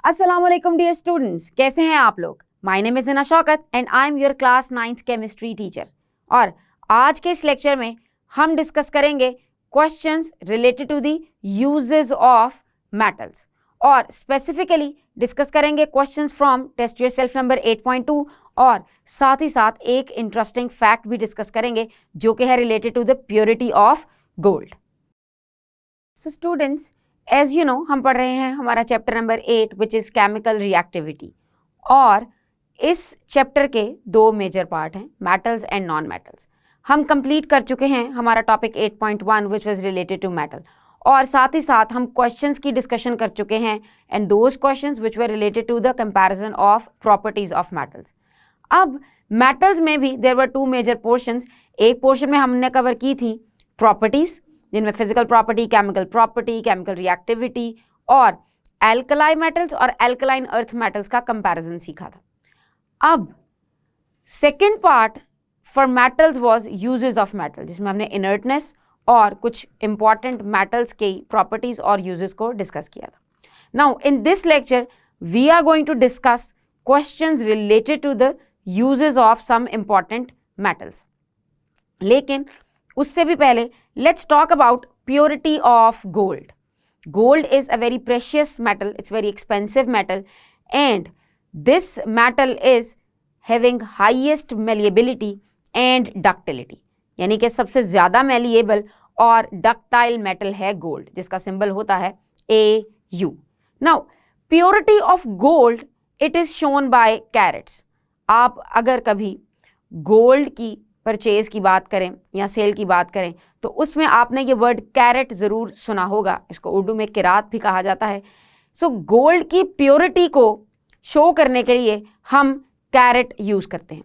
अस्सलाम वालेकुम dear students, कैसे हैं आप लोग। My name is Ina Shaukat and I am your class 9th chemistry teacher. और आज के इस लेक्चर में हम डिस्कस करेंगे questions related to the uses of metals और स्पेसिफिकली डिस्कस करेंगे questions from test yourself number 8.2 और साथ ही साथ एक इंटरेस्टिंग फैक्ट भी डिस्कस करेंगे जो कि है related to the purity of gold. So students, as you know हम पढ़ रहे हैं हमारा chapter number 8 which is chemical reactivity और इस चैप्टर के दो मेजर पार्ट हैं, मेटल्स एंड नॉन मेटल्स। हम कंप्लीट कर चुके हैं हमारा topic 8.1 which was related to metal और साथ ही साथ हम क्वेश्चंस की डिस्कशन कर चुके हैं and those questions which were related to the comparison of properties of metals. अब मेटल्स में भी there were two major portions. एक पोर्शन में हमने कवर की थी प्रॉपर्टीज जिनमें फिजिकल प्रॉपर्टी, केमिकल रिएक्टिविटी और एल्कलाई मेटल्स और एल्कलाइन अर्थ मेटल्स का कंपैरिजन सीखा था। अब second part for metals was uses of metal, जिसमें हमने इनर्टनेस और कुछ इंपॉर्टेंट मेटल्स के प्रॉपर्टीज और यूजेस को डिस्कस किया था। Now in this lecture we are going to discuss questions related to the uses of some important metals. लेकिन उससे भी पहले let's talk about purity of gold. Gold is a very precious metal, it's very expensive metal and this metal is having highest malleability and ductility, यानी कि सबसे ज़्यादा malleable और ductile metal है गोल्ड, जिसका सिंबल होता है AU। Now purity of gold it is shown by carats. आप अगर कभी गोल्ड की परचेज की बात करें या सेल की बात करें तो उसमें आपने ये वर्ड कैरेट ज़रूर सुना होगा, इसको उर्दू में किरात भी कहा जाता है। सो गोल्ड की प्योरिटी को शो करने के लिए हम कैरेट यूज़ करते हैं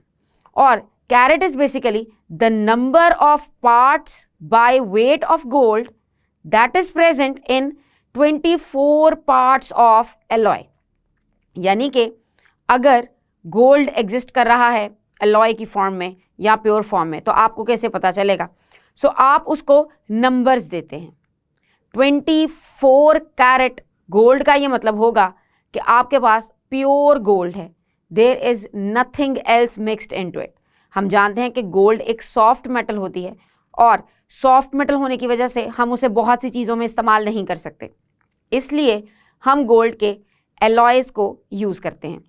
और carat is basically the number of parts by weight of gold that is present in 24 parts of alloy. यानी कि अगर गोल्ड एग्जिस्ट कर रहा है एलॉय की फॉर्म में या प्योर फॉर्म में तो आपको कैसे पता चलेगा। सो आप उसको नंबर्स देते हैं। 24 कैरेट गोल्ड का ये मतलब होगा कि आपके पास प्योर गोल्ड है, there is nothing else mixed into it. हम जानते हैं कि गोल्ड एक सॉफ्ट मेटल होती है और सॉफ्ट मेटल होने की वजह से हम उसे बहुत सी चीज़ों में इस्तेमाल नहीं कर सकते, इसलिए हम गोल्ड के एलॉयज को यूज़ करते हैं।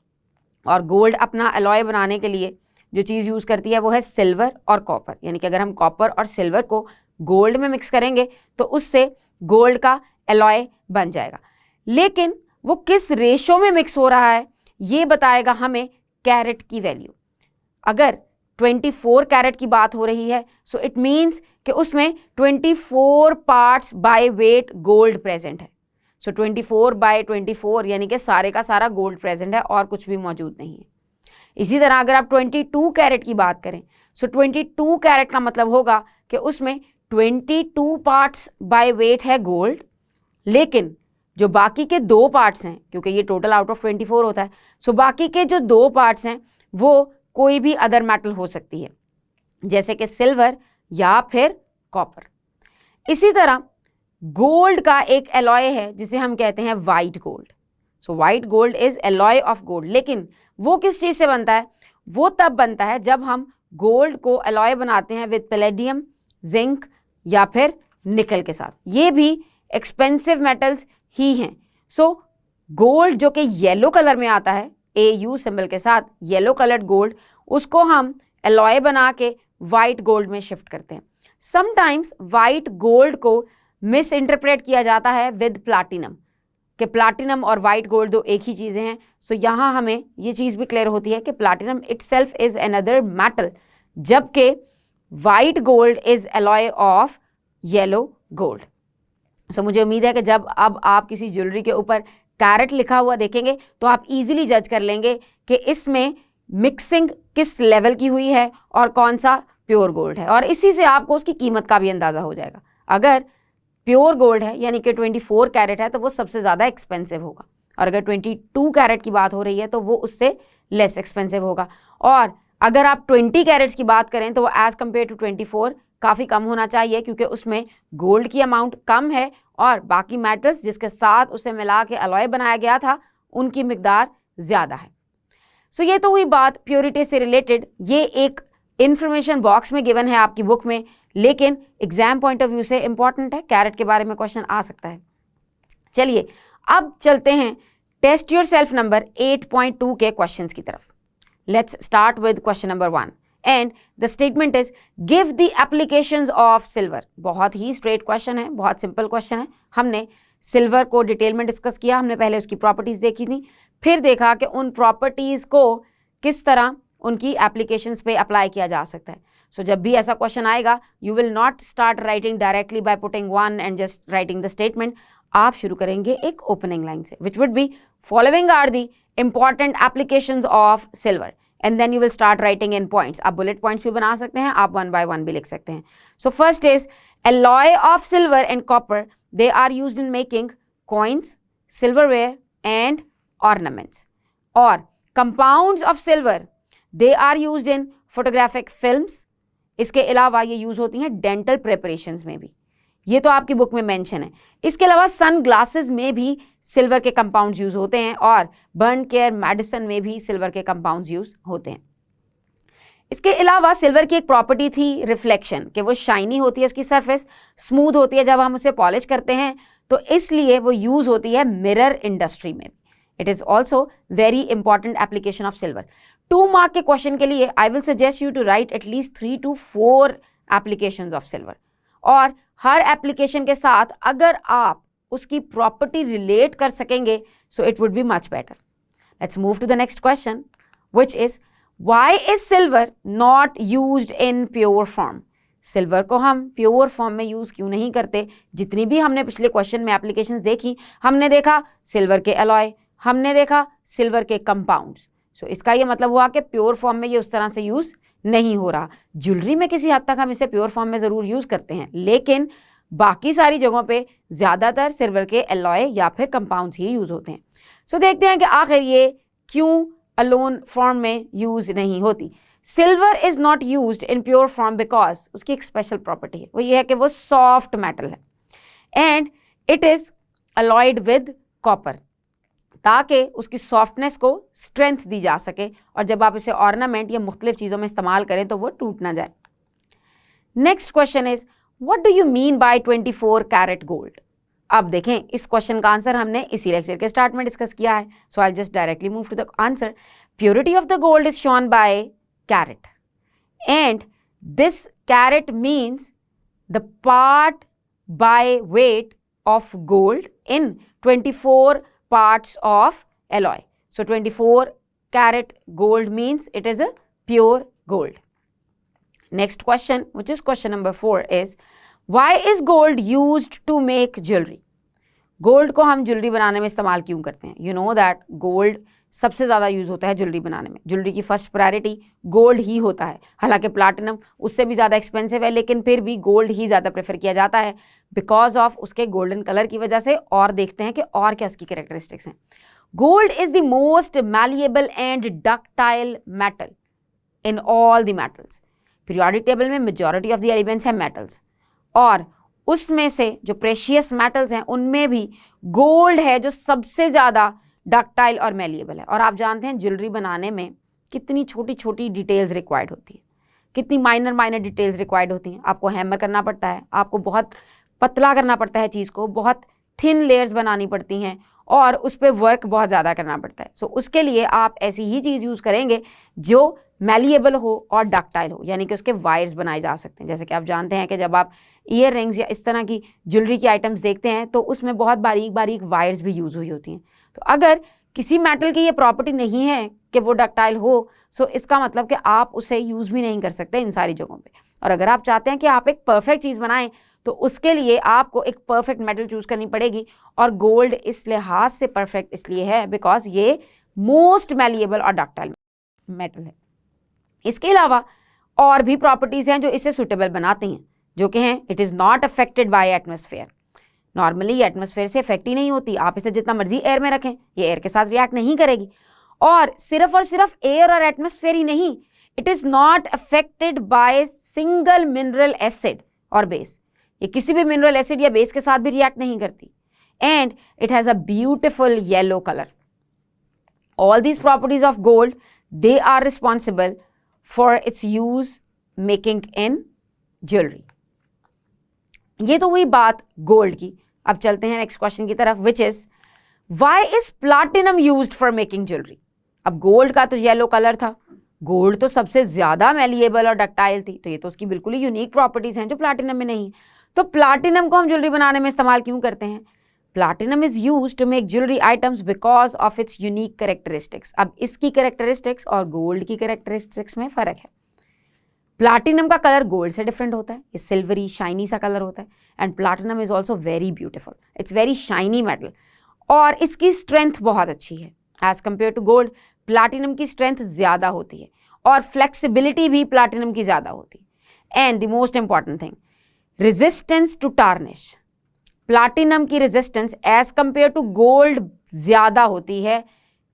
और गोल्ड अपना एलॉय बनाने के लिए जो चीज़ यूज़ करती है वो है सिल्वर और कॉपर, यानी कि अगर हम कॉपर और सिल्वर को गोल्ड में मिक्स करेंगे तो उससे गोल्ड का एलॉय बन जाएगा। लेकिन वो किस रेशो में मिक्स हो रहा है ये बताएगा हमें कैरेट की वैल्यू। अगर 24 कैरेट की बात हो रही है सो इट मीन्स कि उसमें 24 parts by wait gold present है। सो 24/24 यानी कि सारे का सारा गोल्ड प्रेजेंट है और कुछ भी मौजूद नहीं है। इसी तरह अगर आप 22 कैरेट की बात करें सो 22 कैरेट का मतलब होगा कि उसमें 22 पार्ट्स बाय वेट है गोल्ड, लेकिन जो बाकी के दो पार्ट्स हैं, क्योंकि ये टोटल आउट ऑफ 24 होता है, सो बाकी के जो दो पार्ट्स हैं वो कोई भी अदर मेटल हो सकती है, जैसे कि सिल्वर या फिर कॉपर। इसी तरह गोल्ड का एक एलॉय है जिसे हम कहते हैं white gold. So white gold is alloy of gold, लेकिन वो किस चीज़ से बनता है? वो तब बनता है जब हम गोल्ड को एलॉय बनाते हैं विद पैलेडियम, जिंक या फिर निकल के साथ। ये भी एक्सपेंसिव मेटल्स ही हैं। सो गोल्ड जो कि येलो कलर में आता है AU सिंबल के साथ, येलो कलर्ड गोल्ड, उसको हम एलॉय बना के वाइट गोल्ड में शिफ्ट करते हैं। समटाइम्स वाइट गोल्ड को मिस इंटरप्रेट किया जाता है विद प्लाटिनम, कि प्लाटिनम और वाइट गोल्ड दो एक ही चीज़ें हैं। सो यहाँ हमें ये चीज़ भी क्लियर होती है कि platinum itself is another metal, जबकि white gold is alloy of yellow gold. So मुझे उम्मीद है कि जब अब आप किसी ज्वेलरी के ऊपर कैरेट लिखा हुआ देखेंगे तो आप इजीली जज कर लेंगे कि इसमें मिक्सिंग किस लेवल की हुई है और कौन सा प्योर गोल्ड है, और इसी से आपको उसकी कीमत का भी अंदाज़ा हो जाएगा। अगर प्योर गोल्ड है यानी कि 24 कैरेट है तो वो सबसे ज़्यादा एक्सपेंसिव होगा, और अगर 22 कैरेट की बात हो रही है तो वो उससे लेस एक्सपेंसिव होगा। और अगर आप 20 कैरेट्स की बात करें तो वो एज़ कम्पेयर टू 24 काफ़ी कम होना चाहिए, क्योंकि उसमें गोल्ड की अमाउंट कम है और बाकी मेटल्स जिसके साथ उसे मिला के अलॉय बनाया गया था उनकी मिकदार ज़्यादा है। सो ये तो हुई बात प्योरिटी से रिलेटेड। ये एक इंफॉर्मेशन बॉक्स में गिवन है आपकी बुक में, लेकिन एग्जाम पॉइंट ऑफ व्यू से इंपॉर्टेंट है। कैरेट के बारे में क्वेश्चन आ सकता है। चलिए अब चलते हैं टेस्ट योर सेल्फ नंबर 8.2 के क्वेश्चंस की तरफ। Let's start with question number 1 and the statement is give the applications of silver. बहुत ही स्ट्रेट क्वेश्चन है, बहुत सिंपल क्वेश्चन है। हमने सिल्वर को डिटेल में डिस्कस किया, हमने पहले उसकी प्रॉपर्टीज देखी थी, फिर देखा कि उन प्रॉपर्टीज को किस तरह उनकी एप्लीकेशंस पे अप्लाई किया जा सकता है। सो जब भी ऐसा क्वेश्चन आएगा, you will not start writing directly by putting one and just writing the statement. आप शुरू करेंगे एक ओपनिंग लाइन से, which would be following are the important applications of silver, and then you will start writing in points. आप bullet points भी बना सकते हैं, आप 1 by 1 भी लिख सकते हैं। So first is alloy of silver and copper, they are used in making coins, silverware and ornaments. Or compounds of silver, they are used in photographic films. इसके अलावा ये यूज होती हैं डेंटल प्रेपरेशंस में भी, ये तो आपकी बुक में मेंशन है। इसके अलावा सन ग्लासेस में भी सिल्वर के कंपाउंड्स यूज होते हैं, और बर्न केयर मेडिसिन में भी सिल्वर के कंपाउंड्स यूज होते हैं। इसके अलावा सिल्वर की एक प्रॉपर्टी थी रिफ्लेक्शन, कि वो शाइनी होती है, उसकी सरफेस स्मूथ होती है जब हम उसे पॉलिश करते हैं, तो इसलिए वो यूज होती है मिरर इंडस्ट्री में। It is also very important application of silver. 2 mark के क्वेश्चन के लिए I will suggest you to write at least 3 to 4 applications of silver, और हर एप्लीकेशन के साथ अगर आप उसकी प्रॉपर्टी रिलेट कर सकेंगे, so it would be much better. Let's move to the next question, which is Why is silver not used in pure form? Silver को हम प्योर फॉर्म में यूज क्यों नहीं करते? जितनी भी हमने पिछले क्वेश्चन में एप्लीकेशंस देखी, हमने देखा सिल्वर के अलॉय, हमने देखा सिल्वर के कंपाउंड्स। सो इसका ये मतलब हुआ कि प्योर फॉर्म में ये उस तरह से यूज नहीं हो रहा। ज्वेलरी में किसी हद तक हम इसे प्योर फॉर्म में ज़रूर यूज करते हैं, लेकिन बाकी सारी जगहों पे ज़्यादातर सिल्वर के अलॉय या फिर कंपाउंड्स ही यूज होते हैं। सो देखते हैं कि आखिर ये क्यों अलोन फॉर्म में यूज नहीं होती। Silver is not used in pure form because उसकी एक स्पेशल प्रॉपर्टी है, वो ये है कि वो सॉफ्ट मेटल है, and it is alloyed with copper, ताकि उसकी सॉफ्टनेस को स्ट्रेंथ दी जा सके, और जब आप इसे ऑर्नामेंट या मुख्तलिफ चीज़ों में इस्तेमाल करें तो वो टूट ना जाए। Next question is what do you mean by 24 carat gold? अब देखें, इस क्वेश्चन का आंसर हमने इसी लेक्चर के स्टार्ट में डिस्कस किया है, so I just directly move to the answer. Purity of the gold is shown by carat, and this carat means the part by weight of gold in 24 parts of alloy. So 24 carat gold means it is a pure gold. Next question, which is question number 4, is why is gold used to make jewelry? Gold को हम jewellery बनाने में इस्तेमाल क्यों करते हैं? You know that gold सबसे ज़्यादा यूज़ होता है ज्वेलरी बनाने में। ज्वेलरी की फर्स्ट प्रायोरिटी गोल्ड ही होता है, हालांकि प्लाटिनम उससे भी ज़्यादा एक्सपेंसिव है, लेकिन फिर भी गोल्ड ही ज़्यादा प्रेफर किया जाता है बिकॉज ऑफ उसके गोल्डन कलर की वजह से। और देखते हैं कि और क्या उसकी कैरेक्टरिस्टिक्स हैं। Gold is the most malleable and ductile metal in all the metals. Periodic table में मेजॉरिटी ऑफ द एलिमेंट्स हैं मेटल्स, और उसमें से जो प्रेशियस मेटल्स हैं उनमें भी गोल्ड है जो सबसे ज़्यादा डक्टाइल और मेलिएबल है। और आप जानते हैं ज्वेलरी बनाने में कितनी छोटी छोटी डिटेल्स रिक्वायर्ड होती है, कितनी माइनर डिटेल्स रिक्वायर्ड होती हैं। आपको हैमर करना पड़ता है, आपको बहुत पतला करना पड़ता है चीज़ को, बहुत थिन लेयर्स बनानी पड़ती हैं, और उस पर वर्क बहुत ज़्यादा करना पड़ता है। सो उसके लिए आप ऐसी ही चीज़ यूज़ करेंगे जो मैलिएबल हो और डक्टाइल हो, यानी कि उसके वायर्स बनाए जा सकते हैं। जैसे कि आप जानते हैं कि जब आप ईयर रिंग्स या इस तरह की ज्वेलरी की आइटम्स देखते हैं तो उसमें बहुत बारीक बारीक वायर्स भी यूज़ हुई होती हैं। तो अगर किसी मेटल की ये प्रॉपर्टी नहीं है कि वो डक्टाइल हो, सो इसका मतलब कि आप उसे यूज़ भी नहीं कर सकते इन सारी जगहों पे। और अगर आप चाहते हैं कि आप एक परफेक्ट चीज़ बनाएं तो उसके लिए आपको एक परफेक्ट मेटल चूज़ करनी पड़ेगी, और गोल्ड इस लिहाज से परफेक्ट इसलिए है बिकॉज ये मोस्ट मैलिएबल और डक्टाइल मेटल है। इसके अलावा और भी प्रॉपर्टीज़ हैं जो इसे सुटेबल बनाती हैं, जो कि हैं it is not affected by atmosphere. Normally ये एटमॉस्फेयर से इफेक्ट ही नहीं होती, आप इसे जितना मर्जी एयर में रखें ये एयर के साथ रिएक्ट नहीं करेगी। और सिर्फ एयर और एटमॉस्फेयर ही नहीं, it is not affected by single mineral acid और बेस। ये किसी भी मिनरल एसिड या बेस के साथ भी रिएक्ट नहीं करती, and it has a beautiful yellow colour. All these properties of gold, they are responsible for its use making in jewelry. ये तो हुई बात गोल्ड की. अब चलते हैं नेक्स्ट क्वेश्चन की तरफ, which is why is platinum used for making jewellery. अब गोल्ड का तो येलो कलर था, गोल्ड तो सबसे ज्यादा मैलिएबल और डक्टाइल थी, तो ये तो उसकी बिल्कुल ही यूनिक प्रॉपर्टीज हैं जो प्लाटिनम में नहीं. तो प्लाटिनम को हम ज्वेलरी बनाने में इस्तेमाल क्यों करते हैं? Platinum is used to make jewellery items because of its unique characteristics. अब इसकी कैरेक्टरिस्टिक्स और गोल्ड की कैरेक्टरिस्टिक्स में फर्क है. प्लाटिनम का कलर गोल्ड से डिफरेंट होता है, ये सिल्वरी शाइनी सा कलर होता है. And platinum is also very beautiful, it's very shiny metal, और इसकी स्ट्रेंथ बहुत अच्छी है. As compare to gold, platinum की स्ट्रेंथ ज़्यादा होती है और फ्लेक्सिबिलिटी भी प्लाटिनम की ज़्यादा होती है. And the most important thing, resistance to tarnish. Platinum की resistance as compare to gold ज़्यादा होती है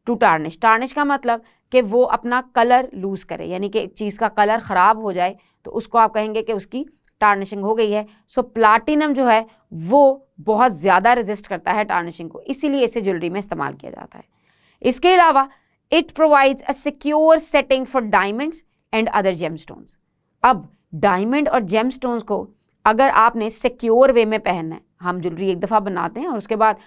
टू टार्निश. टार्निश का मतलब कि वो अपना कलर लूज करे, यानी कि एक चीज़ का कलर ख़राब हो जाए तो उसको आप कहेंगे कि उसकी टार्निशिंग हो गई है. सो प्लाटिनम जो है वो बहुत ज़्यादा रेजिस्ट करता है टार्निशिंग को, इसीलिए इसे ज्वेलरी में इस्तेमाल किया जाता है. इसके अलावा it provides a secure setting for diamonds and other gemstones. अब डायमंड और जेमस्टोन्स को अगर आपने सिक्योर वे में पहनना है, हम ज्वेलरी एक दफ़ा बनाते हैं और उसके बाद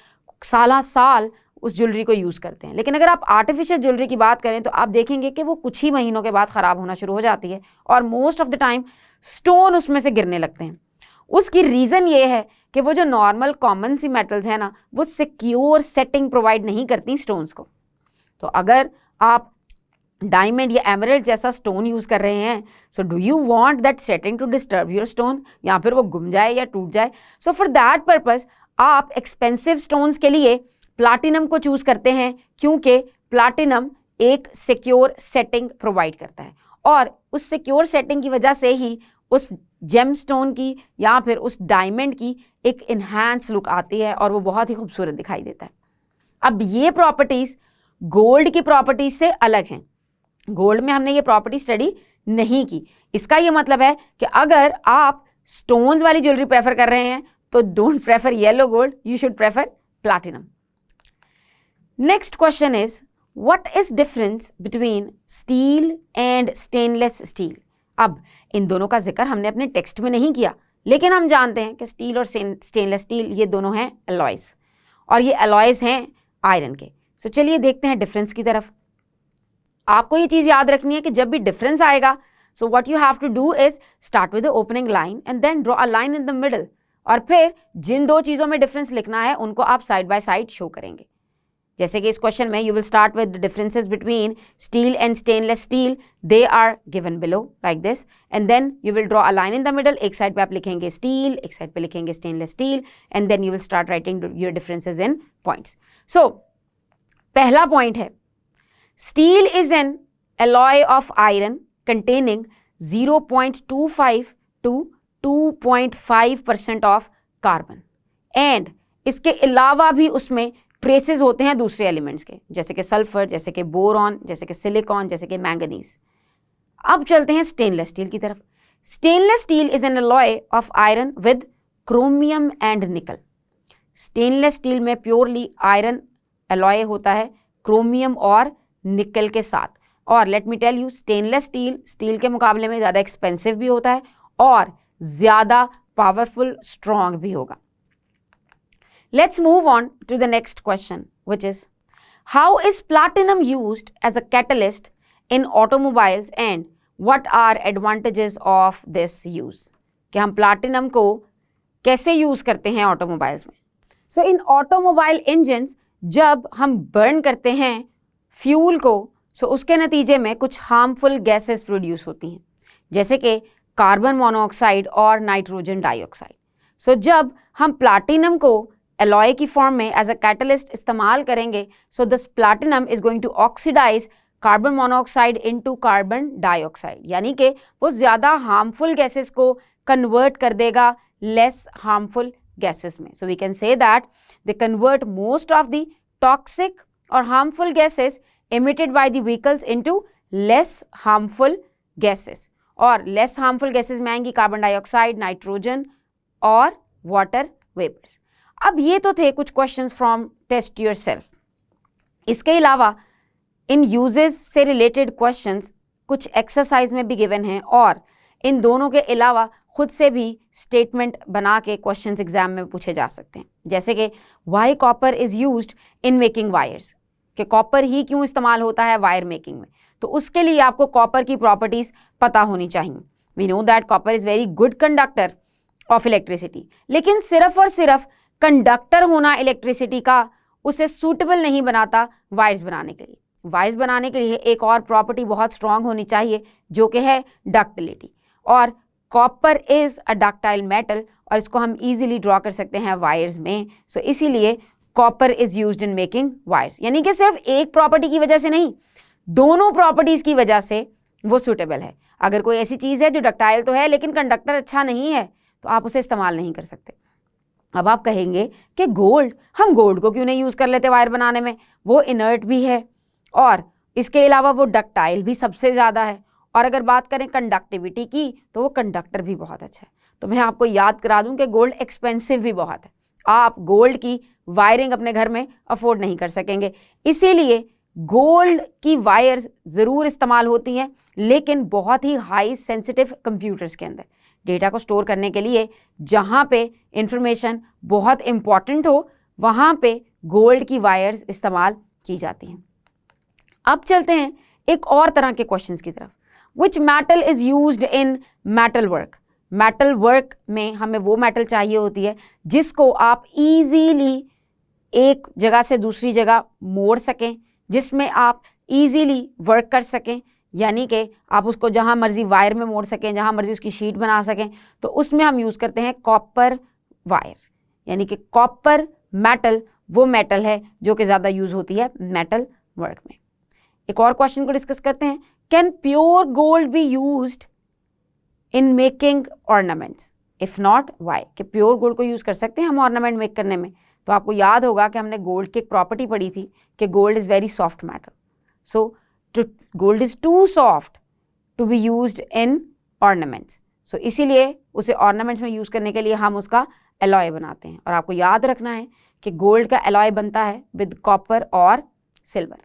साल उस ज्वेलरी को यूज़ करते हैं, लेकिन अगर आप आर्टिफिशियल ज्वेलरी की बात करें तो आप देखेंगे कि वो कुछ ही महीनों के बाद ख़राब होना शुरू हो जाती है और most of the time stone उसमें से गिरने लगते हैं. उसकी रीज़न ये है कि वो जो नॉर्मल कॉमन सी मेटल्स हैं ना, वो सिक्योर सेटिंग प्रोवाइड नहीं करती स्टोन्स को. तो अगर आप डायमंड या एमराल्ड जैसा स्टोन यूज़ कर रहे हैं, so do you want that setting to disturb your stone, या फिर वो गुम जाए या टूट जाए? सो फॉर दैट पर्पज़ आप एक्सपेंसिव स्टोन्स के लिए प्लाटिनम को चूज़ करते हैं, क्योंकि प्लाटिनम एक सिक्योर सेटिंग प्रोवाइड करता है और उस सिक्योर सेटिंग की वजह से ही उस जेमस्टोन की या फिर उस डायमंड की एक इन्हांस लुक आती है और वो बहुत ही खूबसूरत दिखाई देता है. अब ये प्रॉपर्टीज़ गोल्ड की प्रॉपर्टीज से अलग हैं. गोल्ड में हमने ये प्रॉपर्टी स्टडी नहीं की. इसका ये मतलब है कि अगर आप स्टोन्स वाली ज्वेलरी प्रेफर कर रहे हैं तो don't prefer yellow gold, you should prefer platinum. Next question is what is difference between steel and stainless steel. अब इन दोनों का जिक्र हमने अपने टेक्स्ट में नहीं किया, लेकिन हम जानते हैं कि स्टील और स्टेनलेस स्टील ये दोनों हैं अलॉयज, और ये अलॉयज हैं आयरन के. सो चलिए देखते हैं डिफरेंस की तरफ. आपको ये चीज़ याद रखनी है कि जब भी डिफरेंस आएगा, so what you have to do is start with the opening line and then draw a line in the middle, और फिर जिन दो चीज़ों में डिफरेंस लिखना है उनको आप साइड बाय साइड शो करेंगे. जैसे कि इस क्वेश्चन में you will start with the differences between steel and stainless steel, they are given below like this, and then you will draw a line in the middle. एक side पे आप लिखेंगे steel, एक साइड पे लिखेंगे stainless steel, and then you will start writing your differences in points. So पहला point है, steel is an alloy of iron containing 0.25 to 2.5% of carbon, and इसके अलावा भी उसमें ट्रेसेस होते हैं दूसरे एलिमेंट्स के, जैसे कि सल्फर, जैसे कि बोरॉन, जैसे कि सिलिकॉन, जैसे कि मैंगनीज. अब चलते हैं स्टेनलेस स्टील की तरफ. Stainless steel is an alloy of iron with chromium and nickel. Stainless steel में प्योरली आयरन एलॉय होता है क्रोमियम और निकल के साथ. और let me tell you, stainless steel के मुकाबले में ज़्यादा एक्सपेंसिव भी होता है और ज़्यादा पावरफुल स्ट्रॉन्ग भी होगा. Let's move on to the next question, which is how is platinum used as a catalyst in automobiles and what are advantages of this use? कि हम प्लाटिनम को कैसे यूज़ करते हैं ऑटोमोबाइल्स में. सो इन ऑटोमोबाइल इंजन्स जब हम बर्न करते हैं फ्यूल को, सो उसके नतीजे में कुछ हार्मफुल गैसेस प्रोड्यूस होती हैं, जैसे कि कार्बन मोनोऑक्साइड और नाइट्रोजन डाइऑक्साइड. सो जब हम प्लाटिनम को एलॉय की फॉर्म में एज अ कैटलिस्ट इस्तेमाल करेंगे, so this platinum is going to oxidise carbon monoxide into carbon dioxide, यानी कि वो ज़्यादा हार्मफुल गैसेस को कन्वर्ट कर देगा लेस हार्मफुल गैसेस में. So we can say that they convert most of the toxic और harmful gases emitted by the vehicles into less harmful gases. और less harmful gases में आएंगी कार्बन डाइऑक्साइड, नाइट्रोजन और water vapours. अब ये तो थे कुछ क्वेश्चंस फ्रॉम टेस्ट योरसेल्फ. इसके अलावा इन यूजेस से रिलेटेड क्वेश्चंस कुछ एक्सरसाइज में भी गिवन हैं और इन दोनों के अलावा खुद से भी स्टेटमेंट बना के क्वेश्चंस एग्जाम में पूछे जा सकते हैं। जैसे कि Y copper is used in making wires, कि कॉपर ही क्यों इस्तेमाल होता है वायर मेकिंग में, तो उसके लिए आपको कॉपर की प्रॉपर्टीज पता होनी चाहिए। We know that copper is very good conductor of electricity, लेकिन सिर्फ और सिर्फ कंडक्टर होना इलेक्ट्रिसिटी का उसे सूटेबल नहीं बनाता वायर्स बनाने के लिए। वायर्स बनाने के लिए एक और प्रॉपर्टी बहुत स्ट्रांग होनी चाहिए जो कि है डक्टिलिटी, और copper is a ductile metal और इसको हम इजीली ड्रॉ कर सकते हैं वायर्स में। सो इसीलिए copper is used in making wires, यानी कि सिर्फ एक प्रॉपर्टी की वजह से नहीं, दोनों प्रॉपर्टीज की वजह से वो सूटेबल है। अगर कोई ऐसी चीज़ है जो डक्टाइल तो है लेकिन कंडक्टर अच्छा नहीं है तो आप उसे इस्तेमाल नहीं कर सकते। अब आप कहेंगे कि गोल्ड, हम गोल्ड को क्यों नहीं यूज़ कर लेते वायर बनाने में, वो इनर्ट भी है और इसके अलावा वो डक्टाइल भी सबसे ज़्यादा है, और अगर बात करें कंडक्टिविटी की तो वो कंडक्टर भी बहुत अच्छा है। तो मैं आपको याद करा दूं कि गोल्ड एक्सपेंसिव भी बहुत है, आप गोल्ड की वायरिंग अपने घर में अफोर्ड नहीं कर सकेंगे, इसीलिए गोल्ड की वायर्स ज़रूर इस्तेमाल होती हैं लेकिन बहुत ही हाई सेंसिटिव कंप्यूटर्स के अंदर डेटा को स्टोर करने के लिए, जहाँ पे इंफॉर्मेशन बहुत इंपॉर्टेंट हो वहाँ पे गोल्ड की वायर्स इस्तेमाल की जाती हैं। अब चलते हैं एक और तरह के क्वेश्चंस की तरफ। Which metal is used in metal work? Metal work में हमें वो मेटल चाहिए होती है जिसको आप इजीली एक जगह से दूसरी जगह मोड़ सकें, जिसमें आप इजीली वर्क कर सकें, यानी कि आप उसको जहाँ मर्जी वायर में मोड़ सकें, जहाँ मर्जी उसकी शीट बना सकें, तो उसमें हम यूज़ करते हैं कॉपर वायर। यानी कि कॉपर मेटल वो मेटल है जो कि ज़्यादा यूज़ होती है मेटल वर्क में। एक और क्वेश्चन को डिस्कस करते हैं, can pure gold be used in making ornaments? If not why? कि प्योर गोल्ड को यूज़ कर सकते हैं हम ऑर्नामेंट मेक करने में? तो आपको याद होगा कि हमने गोल्ड की एक प्रॉपर्टी पढ़ी थी कि gold is very soft metal, so gold is too soft to be used in ornaments. So इसीलिए उसे ऑर्नामेंट्स में यूज़ करने के लिए हम उसका एलॉय बनाते हैं, और आपको याद रखना है कि गोल्ड का एलॉय बनता है विद कॉपर और सिल्वर।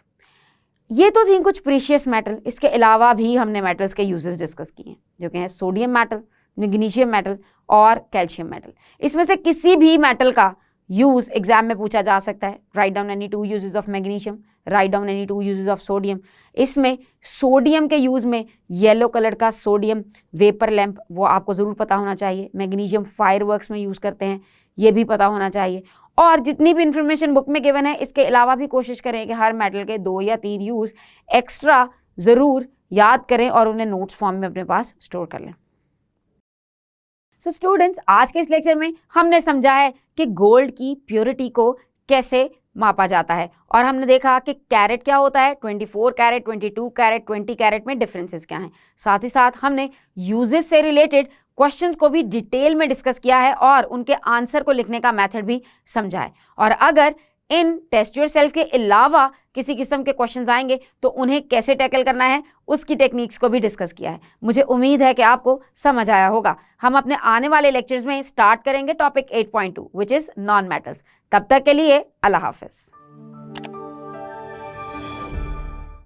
ये तो थी कुछ प्रीशियस मेटल, इसके अलावा भी हमने मेटल्स के यूजेस डिस्कस किए हैं जो कि हैं सोडियम मेटल, मैग्नीशियम मेटल और कैल्शियम मेटल। इसमें से किसी भी मेटल का यूज़ एग्जाम में पूछा जा सकता है। Write down any 2 uses of magnesium, write down any 2 uses of sodium. इसमें सोडियम के यूज़ में येलो कलर का सोडियम वेपर लैंप, वो आपको ज़रूर पता होना चाहिए। मैग्नीशियम फायरवर्क्स में यूज़ करते हैं, ये भी पता होना चाहिए। और जितनी भी इंफॉर्मेशन बुक में गिवन है इसके अलावा भी कोशिश करें कि हर मेटल के 2 या 3 यूज़ एक्स्ट्रा ज़रूर याद करें और उन्हें नोट्स फॉर्म में अपने पास स्टोर कर लें। सो स्टूडेंट्स, आज के इस लेक्चर में हमने समझा है कि गोल्ड की प्योरिटी को कैसे मापा जाता है, और हमने देखा कि कैरेट क्या होता है, 24 कैरेट, 22 कैरेट, 20 कैरेट में डिफरेंसेस क्या हैं। साथ ही साथ हमने यूजेस से रिलेटेड क्वेश्चंस को भी डिटेल में डिस्कस किया है और उनके आंसर को लिखने का मेथड भी समझा है। और अगर इन टेस्ट योरसेल्फ के अलावा किसी किस्म के क्वेश्चंस आएंगे तो उन्हें कैसे टैकल करना है उसकी टेक्निक्स को भी डिस्कस किया है। मुझे उम्मीद है कि आपको समझ आया होगा। हम अपने आने वाले लेक्चर्स में स्टार्ट करेंगे topic 8.2 which is non metals. तब तक के लिए अल्लाह हाफिज़।